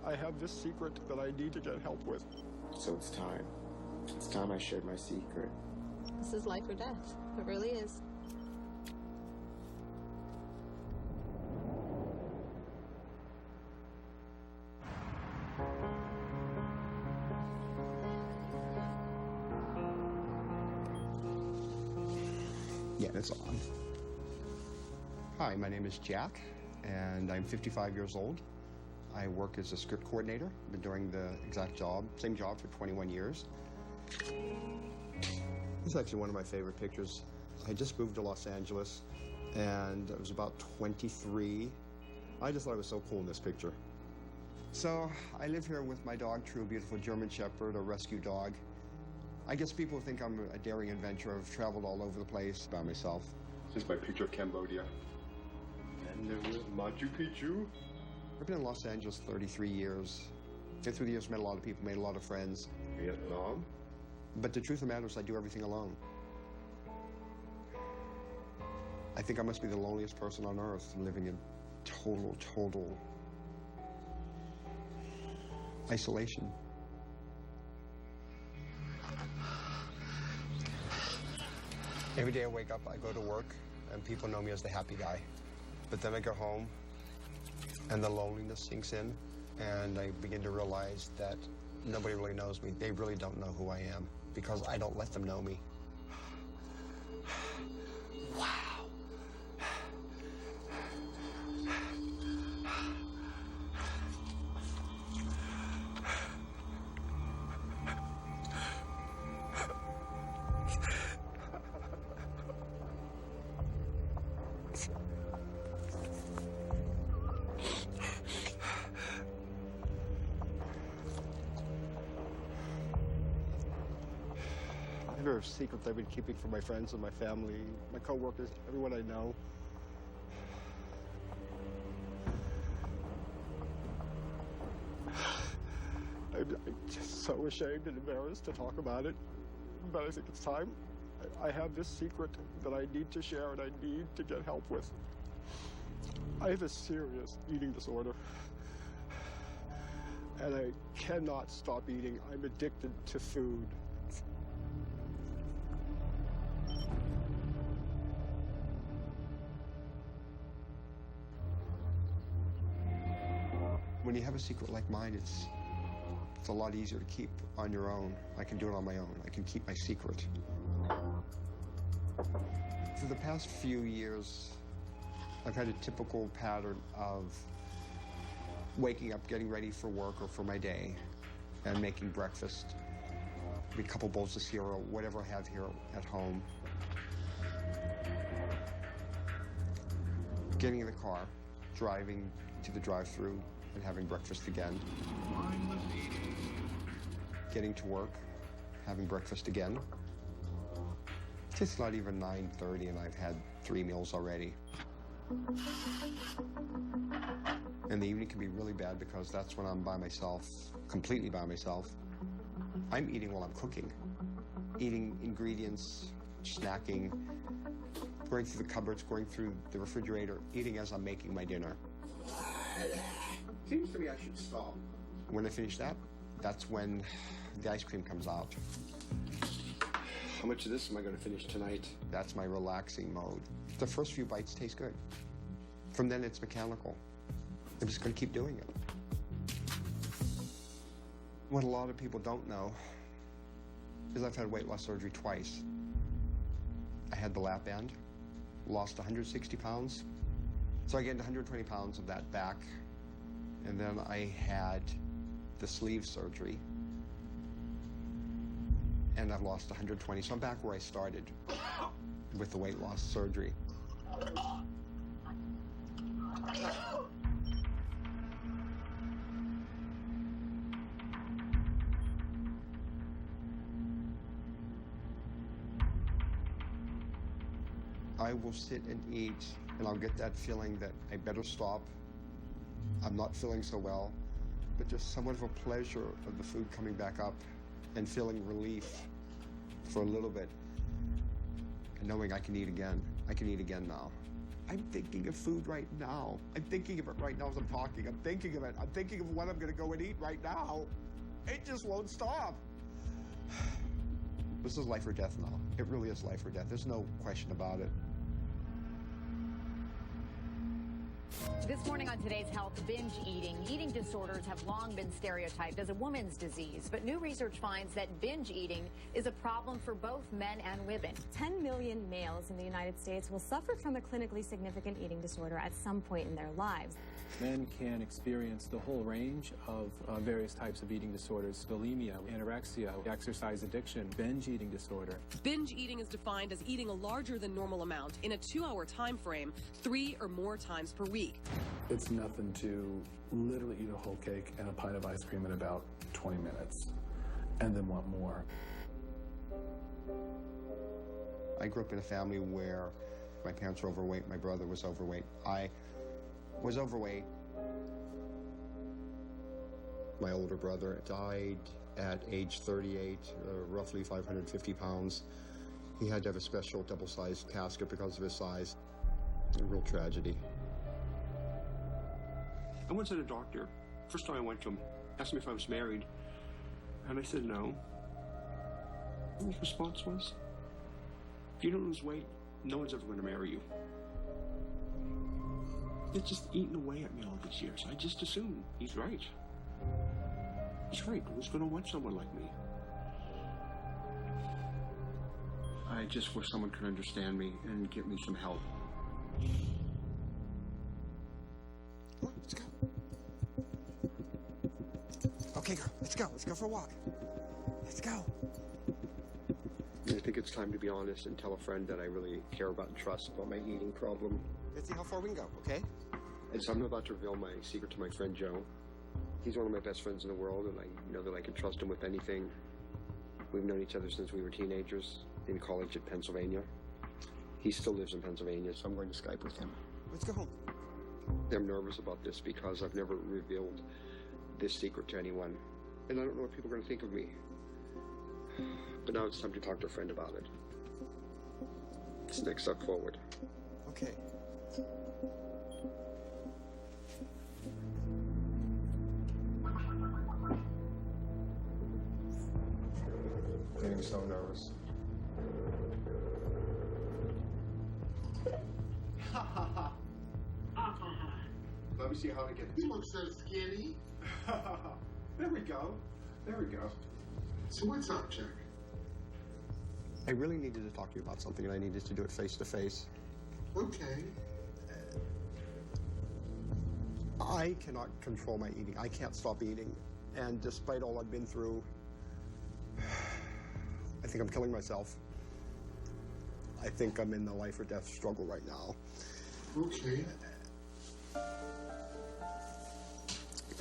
I have this secret that I need to get help with. So it's time. It's time I shared my secret. This is life or death. It really is. Yeah, it's on. Hi, my name is Jack, and I'm 55 years old. I work as a script coordinator. I've been doing the exact job, same job for 21 years. This is actually one of my favorite pictures. I just moved to Los Angeles, and I was about 23. I just thought it was so cool in this picture. So I live here with my dog, True, a beautiful German Shepherd, a rescue dog. I guess people think I'm a daring adventurer. I've traveled all over the place by myself. This is my picture of Cambodia. And there was Machu Picchu. I've been in Los Angeles 33 years. And through the years, met a lot of people, made a lot of friends. Vietnam. But the truth of the matter is I do everything alone. I think I must be the loneliest person on earth, living in total isolation. Every day I wake up, I go to work, and people know me as the happy guy. But then I go home, and the loneliness sinks in, and I begin to realize that nobody really knows me. They really don't know who I am, because I don't let them know me. Wow. There are secrets I've been keeping from my friends and my family, my coworkers, everyone I know. I'm just so ashamed and embarrassed to talk about it, but I think it's time. I have this secret that I need to share and I need to get help with. I have a serious eating disorder, and I cannot stop eating. I'm addicted to food. When you have a secret like mine, it's a lot easier to keep on your own. I can do it on my own. I can keep my secret. For the past few years, I've had a typical pattern of waking up, getting ready for work or for my day, and making breakfast, a couple bowls of cereal, whatever I have here at home. Getting in the car, driving to the drive-thru, and having breakfast again. Getting to work, having breakfast again. It's not even 9:30 and I've had 3 meals already. And the evening can be really bad because that's when I'm by myself, completely by myself. I'm eating while I'm cooking. Eating ingredients, snacking, going through the cupboards, going through the refrigerator, eating as I'm making my dinner. Seems to me I should stop. When I finish that, that's when the ice cream comes out. How much of this am I going to finish tonight? That's my relaxing mode. The first few bites taste good. From then it's mechanical. I'm just going to keep doing it. What a lot of people don't know is I've had weight loss surgery twice. I had the lap band, lost 160 pounds. So I gained 120 pounds of that back. And then I had the sleeve surgery, and I've lost 120. So I'm back where I started with the weight loss surgery. I will sit and eat, and I'll get that feeling that I better stop. I'm not feeling so well, but just somewhat of a pleasure of the food coming back up and feeling relief for a little bit and knowing I can eat again. I can eat again now. I'm thinking of food right now. I'm thinking of it right now as I'm talking. I'm thinking of it. I'm thinking of what I'm going to go and eat right now. It just won't stop. This is life or death now. It really is life or death. There's no question about it. This morning on Today's Health, binge eating. Eating disorders have long been stereotyped as a woman's disease, but new research finds that binge eating is a problem for both men and women. 10 million males in the United States will suffer from a clinically significant eating disorder at some point in their lives. Men can experience the whole range of various types of eating disorders: bulimia, anorexia, exercise addiction, binge eating disorder. Binge eating is defined as eating a larger than normal amount in a 2-hour time frame 3 or more times per week. It's nothing to literally eat a whole cake and a pint of ice cream in about 20 minutes and then want more. I grew up in a family where my parents were overweight, my brother was overweight. I was overweight. My older brother died at age 38, roughly 550 pounds. He had to have a special double-sized casket because of his size. A real tragedy. I once had a doctor. First time I went to him, asked me if I was married, and I said no. And his response was, if you don't lose weight, no one's ever going to marry you. It's just eaten away at me all these years. I just assumed he's right. He's right. Who's going to want someone like me? I just wish someone could understand me and give me some help. Let's go. Okay, girl, let's go. Let's go for a walk. Let's go. I think it's time to be honest and tell a friend that I really care about and trust about my eating problem. Let's see how far we can go, okay? And so I'm about to reveal my secret to my friend Joe. He's one of my best friends in the world, and I know that I can trust him with anything. We've known each other since we were teenagers in college at Pennsylvania. He still lives in Pennsylvania, so I'm going to Skype with him. Let's go home. I'm nervous about this because I've never revealed this secret to anyone, and I don't know what people are going to think of me. But now it's time to talk to a friend about it. It's the next step forward. Okay. Getting so nervous. Let me see how to get this. You look so skinny. There we go. There we go. So what's up, Jack? I really needed to talk to you about something, and I needed to do it face to face. Okay. I cannot control my eating. I can't stop eating. And despite all I've been through, I think I'm killing myself. I think I'm in the life or death struggle right now. Okay.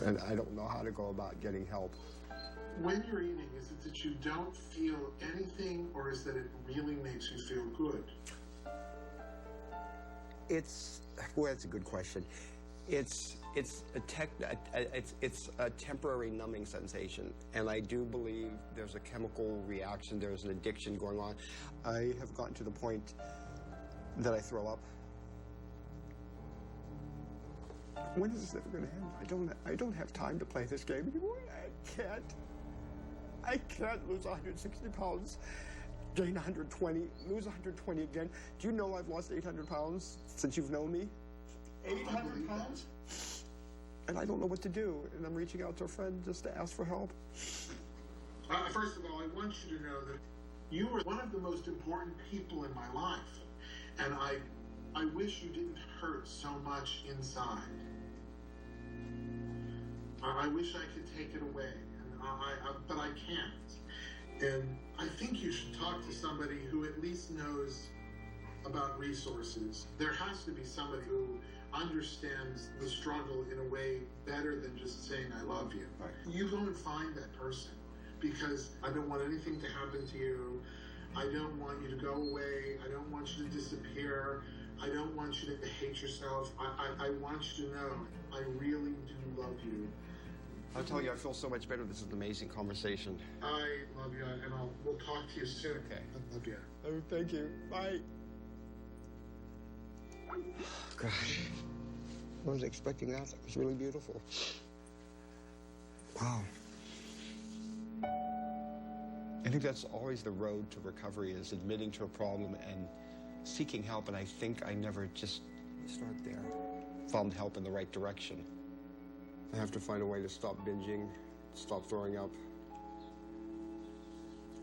And I don't know how to go about getting help. When you're eating, is it that you don't feel anything, or is that it really makes you feel good? Well, that's a good question. It's a temporary numbing sensation, and I do believe there's a chemical reaction. There's an addiction going on. I have gotten to the point that I throw up. When is this ever going to end? I don't have time to play this game anymore. I can't lose 160 pounds, gain 120, lose 120 again. Do you know I've lost 800 pounds since you've known me? 800 pounds? And I don't know what to do, and I'm reaching out to a friend just to ask for help. First of all, I want you to know that you were one of the most important people in my life, and I wish you didn't hurt so much inside. I wish I could take it away, but I can't. And I think you should talk to somebody who at least knows about resources. There has to be somebody who understands the struggle in a way better than just saying, I love you. Right. You go and find that person, because I don't want anything to happen to you. I don't want you to go away. I don't want you to disappear. I don't want you to hate yourself. I want you to know I really do love you. I'll tell you, I feel so much better. This is an amazing conversation. I love you, and we'll talk to you soon. Okay. I love you. Oh, thank you. Bye. Gosh, I wasn't expecting that. That was really beautiful. Wow. I think that's always the road to recovery, is admitting to a problem and seeking help, and I think I never just started there. Found help in the right direction. I have to find a way to stop binging, stop throwing up.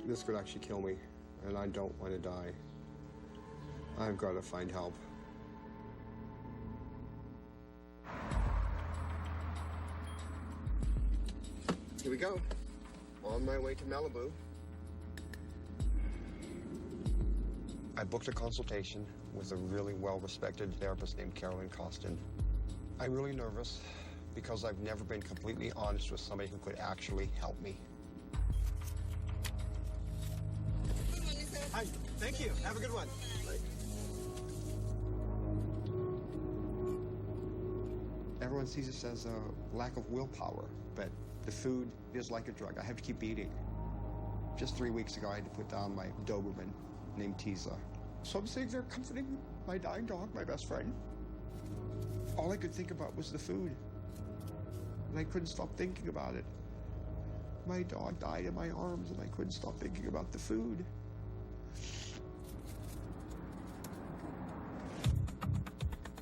This could actually kill me, and I don't want to die. I've got to find help. Here we go. On my way to Malibu. I booked a consultation with a really well-respected therapist named Carolyn Costin. I'm really nervous because I've never been completely honest with somebody who could actually help me. Hi, thank you. Have a good one. Bye. Everyone sees this as a lack of willpower, but the food is like a drug. I have to keep eating. Just 3 weeks ago, I had to put down my Doberman named Tiza. So I'm sitting there comforting my dying dog, my best friend. All I could think about was the food. And I couldn't stop thinking about it. My dog died in my arms, and I couldn't stop thinking about the food.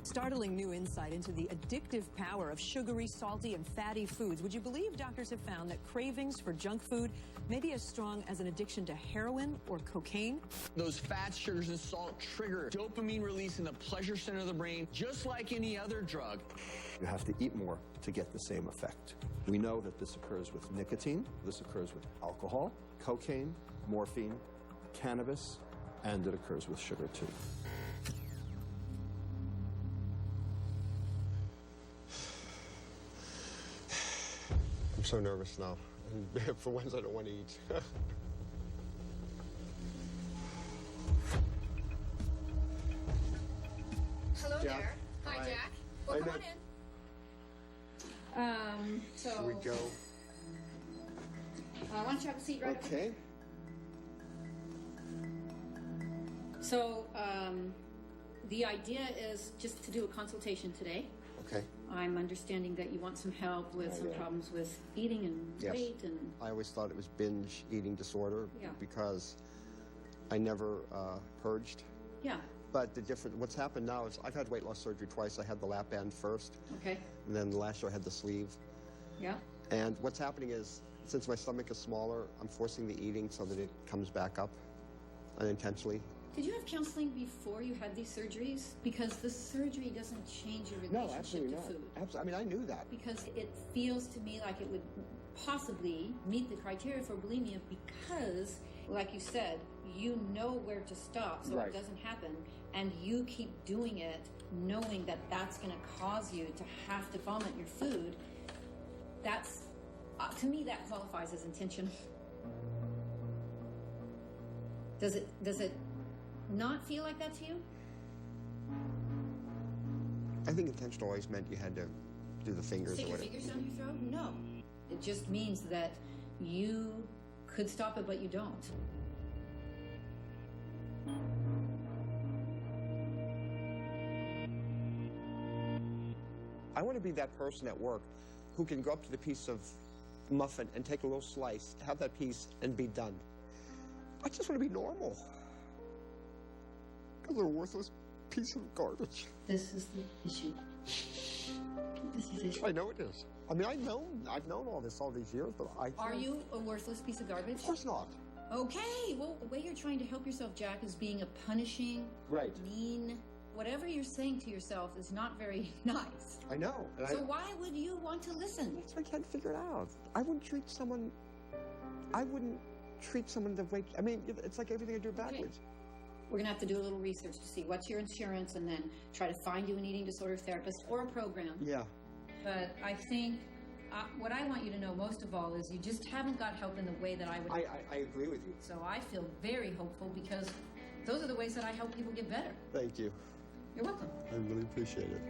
Startling new insight into the addictive power of sugary, salty, and fatty foods. Would you believe doctors have found that cravings for junk food may be as strong as an addiction to heroin or cocaine? Those fats, sugars, and salt trigger dopamine release in the pleasure center of the brain, just like any other drug. You have to eat more to get the same effect. We know that this occurs with nicotine, this occurs with alcohol, cocaine, morphine, cannabis, and it occurs with sugar too. I'm so nervous now. And for once, I don't want to eat. Hello Jack. there. Hi, Hi. Jack. Well, Hi, come on in. So Here we go. why don't you have a seat right over Okay. here? So the idea is just to do a consultation today. Okay. I'm understanding that you want some help with some problems with eating and Yes. weight and I always thought it was binge eating disorder Yeah. because I never purged. yeah. But what's happened now is I've had weight loss surgery twice. I had the lap band first, Okay. and then last year I had the sleeve. Yeah. And what's happening is, since my stomach is smaller, I'm forcing the eating so that it comes back up unintentionally. Did you have counseling before you had these surgeries? Because the surgery doesn't change your relationship to food. Absolutely. I mean, I knew that. Because it feels to me like it would possibly meet the criteria for bulimia because, like you said, you know where to stop so Right. it doesn't happen, and you keep doing it knowing that that's going to cause you to have to vomit your food. That's, to me, that qualifies as intentional. Does it not feel like that to you? I think intentional always meant you had to do the fingers Stick or your whatever. fingers down your throat? No. It just means that you could stop it, but you don't. I want to be that person at work who can go up to the piece of muffin and take a little slice, have that piece, and be done. I just want to be normal. A little worthless piece of garbage. This is the issue. This is the issue. I know it is. I mean, I've known all this all these years, but I... Are you a worthless piece of garbage? Of course not. Okay, well, the way you're trying to help yourself, Jack, is being a punishing, Right. mean... Whatever you're saying to yourself is not very nice. I know. And So why would you want to listen? I can't figure it out. I wouldn't treat someone the way... I mean, it's like everything I do backwards. We're going to have to do a little research to see what's your insurance and then try to find you an eating disorder therapist or a program. Yeah. But I think what I want you to know most of all is you just haven't got help in the way that I would. I agree with you. So I feel very hopeful because those are the ways that I help people get better. Thank you. You're welcome. I really appreciate it.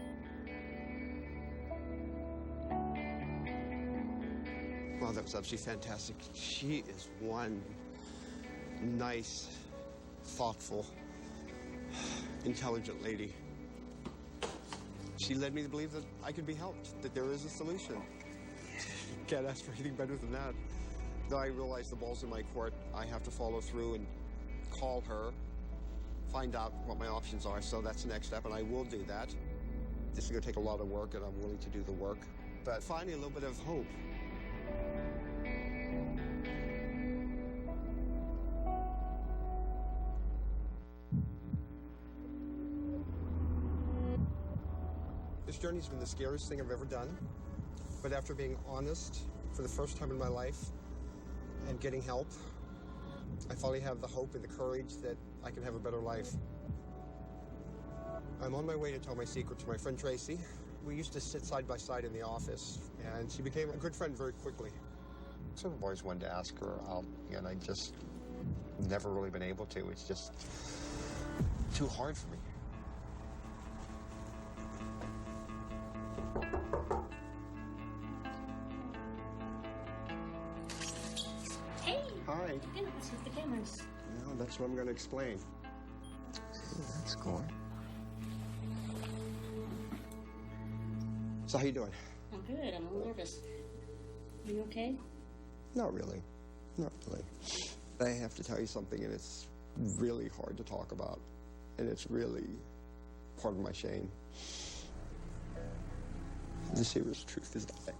Wow, that was absolutely fantastic. She is one nice, thoughtful, intelligent lady. She led me to believe that I could be helped, that there is a solution. Can't ask for anything better than that. Though I realize the ball's in my court, I have to follow through and call her, find out what my options are. So that's the next step, and I will do that. This is going to take a lot of work, and I'm willing to do the work. But finding a little bit of hope. This journey's been the scariest thing I've ever done. But after being honest for the first time in my life and getting help, I finally have the hope and the courage that I can have a better life. I'm on my way to tell my secret to my friend Tracy. We used to sit side by side in the office, and she became a good friend very quickly. So I've always wanted to ask her out, and I just never really been able to. It's just too hard for me. Hey! Hi. You're gonna mess with the cameras. No, that's what I'm going to explain. Hey, that's cool. So how you doing? I'm good. I'm a little nervous. Are you okay? Not really. Not really. I have to tell you something, and it's really hard to talk about. And it's really part of my shame. The serious truth is that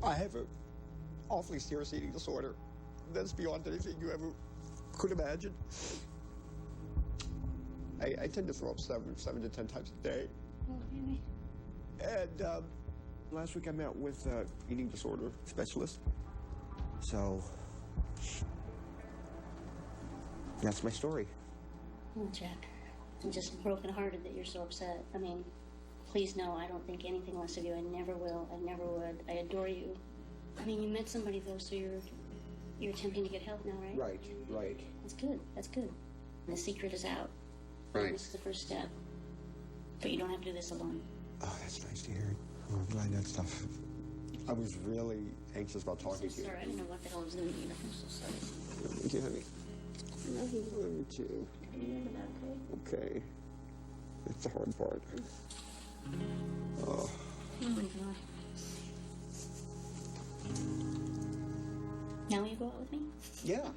I have an awfully serious eating disorder that's beyond anything you ever could imagine. I tend to throw up 7 to 10 times a day. Oh, really? And last week I met with an eating disorder specialist. So that's my story. Oh, Jack, I'm just brokenhearted that you're so upset. I mean, please know I don't think anything less of you. I never will. I never would. I adore you. I mean, you met somebody though, so you're attempting to get help now, right? Right. That's good. That's good. The secret is out. Right. This is the first step. But you don't have to do this alone. Oh, that's nice to hear. I'm glad that's tough. I was really anxious about talking to you. Sorry, I didn't know what the hell I was doing either. I'm so sorry. Me too, honey. I love you. Love you too. Remember that, okay? Okay. It's the hard part. Oh. Oh my God. Now will you go out with me? Yeah.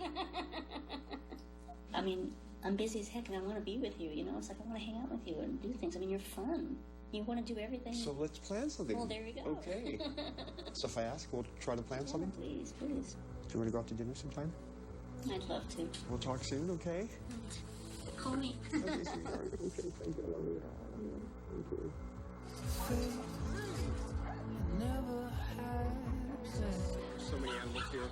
I mean, I'm busy as heck and I want to be with you, you know? It's like I want to hang out with you and do things. I mean, you're fun. You want to do everything. So let's plan something. Well, there you go. Okay. So if I ask, we'll try to plan something? Please, please. Do you want to go out to dinner sometime? I'd love to. We'll talk soon, okay? Call me. Okay, sweetheart. Okay, thank you. I love you. Thank you. So many animals here.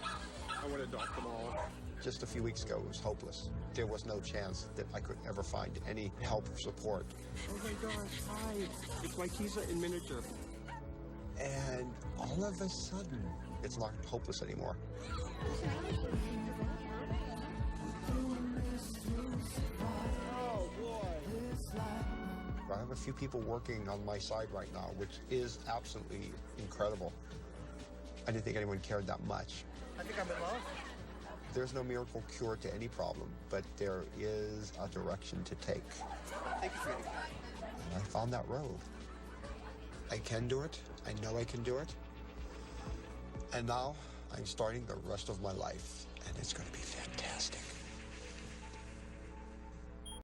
I want to adopt them all. Just a few weeks ago, it was hopeless. There was no chance that I could ever find any help or support. Oh my gosh, hi. It's Lykeeza in miniature. And all of a sudden, it's not hopeless anymore. Oh boy. I have a few people working on my side right now, which is absolutely incredible. I didn't think anyone cared that much. I think I'm in love. There's no miracle cure to any problem, but there is a direction to take. Thank you, sweetie. And I found that road. I can do it. I know I can do it. And now I'm starting the rest of my life, and it's going to be fantastic.